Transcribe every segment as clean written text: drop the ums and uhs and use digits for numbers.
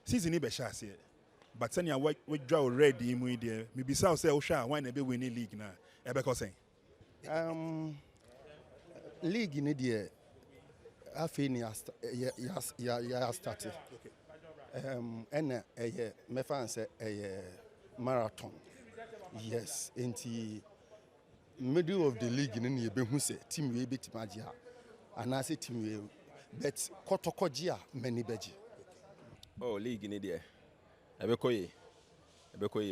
season ni be shase but send ya we draw already mu there maybe say Osha why na be winning league na e be kosen league ni there afi ni ya started and me fan say marathon yes into middle of the league ni e be hu say team we beat magia and I say team we but Kotoko gia many beji. Oh, league in there. Ebekoye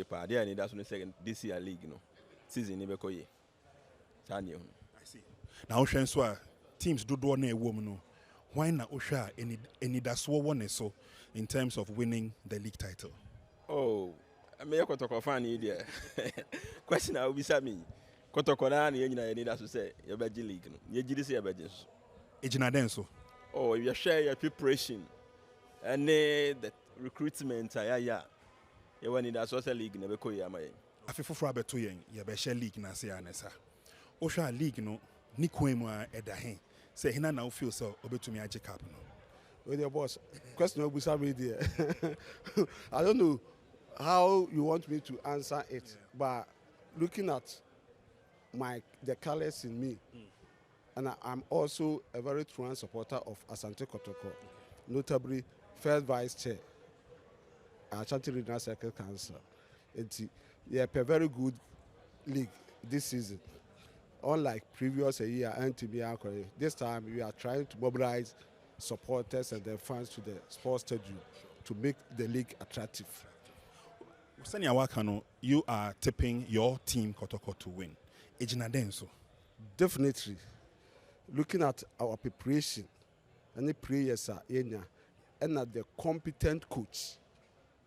pa. There that's when second this year league no. Season ebekoye. Tani on. I see. Now Osha so teams do na ewo mu no. Why na Osha any that's what one so in terms of winning the league title? Oh, me Kotoko fan there. Question I will be me. Kotoko na nyina any that's say ebeji league no. Ye gidi say ebeji so. Ejina den so. Oh, you share your preparation and the recruitment. Yeah. You want in social league never call you. Afifo abeto yen ye be share league na se anesa. Osha league no ni kwemu a edahen. Say hina na feel so obetumi age cap no. With your boss, question will be there. I don't know how you want me to answer it, but looking at the colors in me. And I'm also a very true supporter of Asante Kotoko, notably first vice chair, Asante Regional Circle Council. They have a very good league this season. Unlike previous year, this time we are trying to mobilize supporters and their fans to the sports stadium to make the league attractive. Senior Wakano, you are tipping your team Kotoko to win. Ejina Denso. Definitely. Looking at our preparation and the prayers are in and at the competent coach,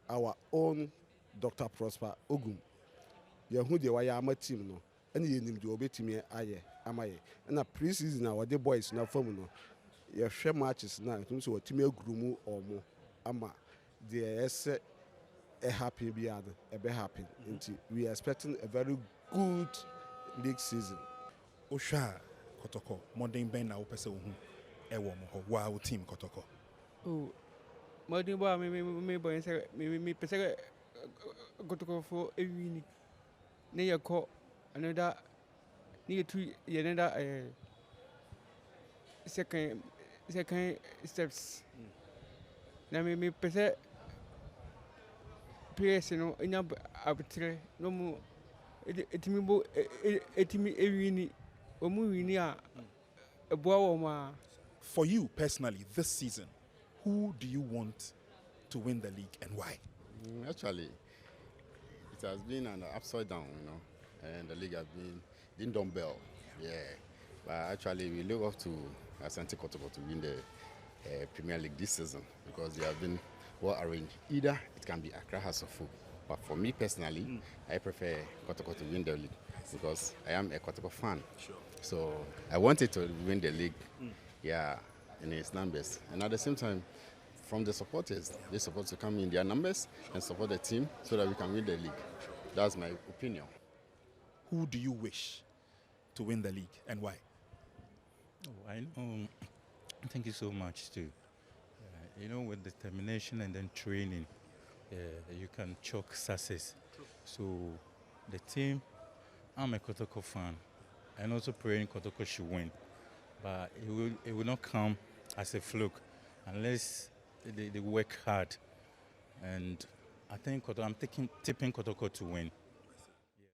our own Dr. Prosper Ogum. Yahu de waya team no, and ye nim the obetimi aye amaye. And a pre-season our the boys na form no. Ye share matches now, so a team grumu or more ama the a happy beyond a be happy. We are expecting a very good league season. Osha Kotoko, modern ben na upese uhu ewo mo ho wa team Kotoko. Oh, modern boy me boy say me pese Kotoko for a win. Ne ya ko another ne tu another second steps. Na me pese players no enya abetre no mu etimi bo etimi ewini. For you personally, this season, who do you want to win the league and why? Actually, it has been an upside down, and the league has been dumbbell. Yeah, but actually we look up to Asante Kotoko to win the Premier League this season because they have been well arranged. Either it can be Accra House of Food, but for me personally, I prefer Kotoko to win the league because I am a Kotoko fan. Sure. So I wanted to win the league, in its numbers. And at the same time, from the supporters, they're supposed to come in their numbers and support the team so that we can win the league. That's my opinion. Who do you wish to win the league and why? Oh, I know. Thank you so much too. With determination and then training, you can chalk success. So the team, I'm a Kotoko fan. And also praying Kotoko should win. But it will not come as a fluke unless they work hard. And I think I'm tipping Kotoko to win.